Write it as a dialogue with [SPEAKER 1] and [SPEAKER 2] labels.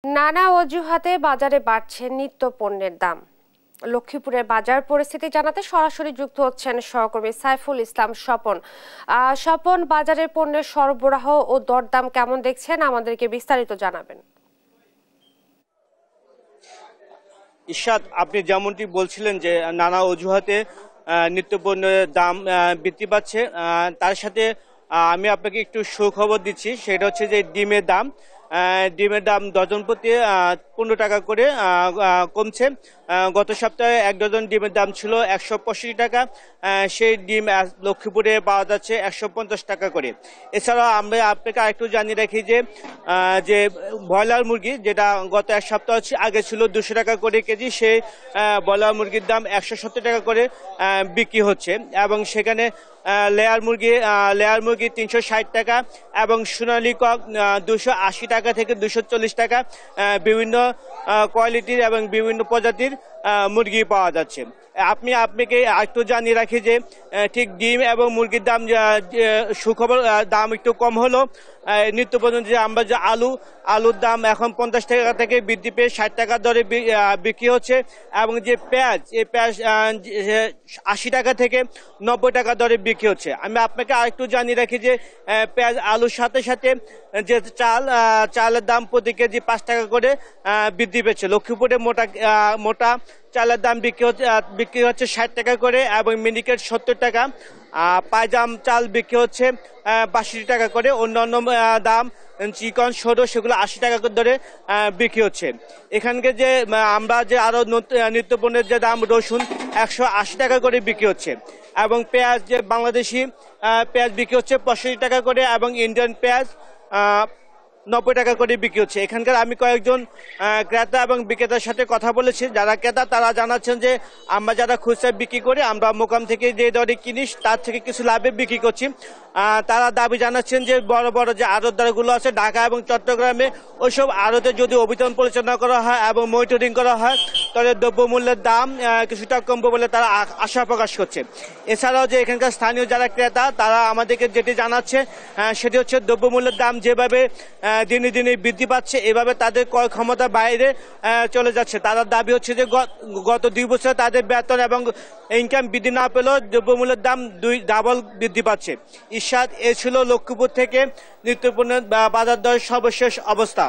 [SPEAKER 1] নানা অজুহাতে বাজারে বাড়ছে নিত্য পণ্যের দাম। লক্ষ্মীপুরের বাজার পরিস্থিতি জানাতে সরাসরি যুক্ত হচ্ছেন সহকর্মী সাইফুল ইসলাম স্বপন। স্বপন, বাজারের পণ্যের সরবরাহ ও দরদাম কেমন দেখছেন, আমাদেরকে বিস্তারিত জানাবেন।
[SPEAKER 2] ইরশাদ, আপনি যেমনটি বলছিলেন যে নানা অজুহাতে নিত্যপণ্যের দাম বৃদ্ধি পাচ্ছে, তার সাথে আমি আপনাকে একটু সুখবর দিচ্ছি। সেটা হচ্ছে যে ডিমের দাম ডজন প্রতি 15 টাকা করে কমছে। গত সপ্তাহে এক ডজন ডিমের দাম ছিল 165 টাকা, সেই ডিম লক্ষ্মীপুরে পাওয়া যাচ্ছে 150 টাকা করে। এছাড়াও আমরা আপনাকে আরেকটু জানিয়ে রাখি যে ব্রয়লার মুরগি, যেটা গত এক সপ্তাহ আগে ছিল 200 টাকা করে কেজি, সেই ব্রয়লার মুরগির দাম 170 টাকা করে বিক্রি হচ্ছে। এবং সেখানে লেয়ার মুরগি 360 টাকা এবং সোনালী কক 280 টাকা থেকে 240 টাকা, বিভিন্ন কোয়ালিটির এবং বিভিন্ন প্রজাতির মুরগি পাওয়া যাচ্ছে। আপনাকে একটু জানিয়ে রাখি যে ঠিক ডিম এবং মুরগির দাম সুখবর, দাম একটু কম হলো। নিত্য পর্যন্ত যে আমরা যে আলুর দাম এখন 50 টাকা থেকে বৃদ্ধি পেয়ে 60 টাকা দরে বিক্রি হচ্ছে। এবং যে পেঁয়াজ 80 টাকা থেকে 90 টাকা দরে বিক্রি হচ্ছে। আমি আপনাকে আরেকটু জানিয়ে রাখি যে পেঁয়াজ আলুর সাথে সাথে যে চালের দাম প্রতি কেজি 5 টাকা করে বৃদ্ধি পেয়েছে। লক্ষ্মীপুরে মোটা চালের দাম বিক্রি হচ্ছে 60 টাকা করে এবং মিনিকেট 70 টাকা, পায়জাম চাল বিক্রি হচ্ছে 62 টাকা করে। অন্যান্য দাম চিকন সরু সেগুলো 80 টাকা করে ধরে বিক্রি হচ্ছে। এখানকে যে আমরা যে আরো নিত্যপণ্যের যে দাম, রসুন 180 টাকা করে বিক্রি হচ্ছে এবং পেঁয়াজ যে বাংলাদেশি পেঁয়াজ বিক্রি হচ্ছে 65 টাকা করে এবং ইন্ডিয়ান পেঁয়াজ 90 টাকা করে বিক্রি হচ্ছে। এখানকার আমি কয়েকজন ক্রেতা এবং বিক্রেতার সাথে কথা বলেছি। যারা ক্রেতা তারা জানাচ্ছেন যে আমরা যারা খুচরা বিক্রি করি, আমরা মোকাম থেকে যে দরে কিনি তার থেকে কিছু লাভে বিক্রি করছি। তারা দাবি জানাচ্ছেন যে বড় বড় যে আড়তদারগুলো আছে ঢাকা এবং চট্টগ্রামে, ওইসব আড়তে যদি অভিযান পরিচালনা করা হয় এবং মনিটরিং করা হয় তাহলে দ্রব্যমূল্যের দাম কিছুটা কমবে বলে তারা আশা প্রকাশ করছে। এছাড়াও যে এখানকার স্থানীয় যারা ক্রেতা তারা আমাদেরকে যেটি জানাচ্ছে সেটি হচ্ছে দ্রব্যমূল্যের দাম যেভাবে দিনে দিনে বৃদ্ধি পাচ্ছে, এভাবে তাদের ক্রয় ক্ষমতা বাইরে চলে যাচ্ছে। তাদের দাবি হচ্ছে যে গত 2 বছরে তাদের বেতন এবং ইনকাম বৃদ্ধি না পেলেও দ্রব্যমূল্যের দাম ডাবল বৃদ্ধি পাচ্ছে। ইরশাদ, এ ছিল লক্ষ্মীপুর থেকে নিত্যপণ্যের বাজার দরের সর্বশেষ অবস্থা।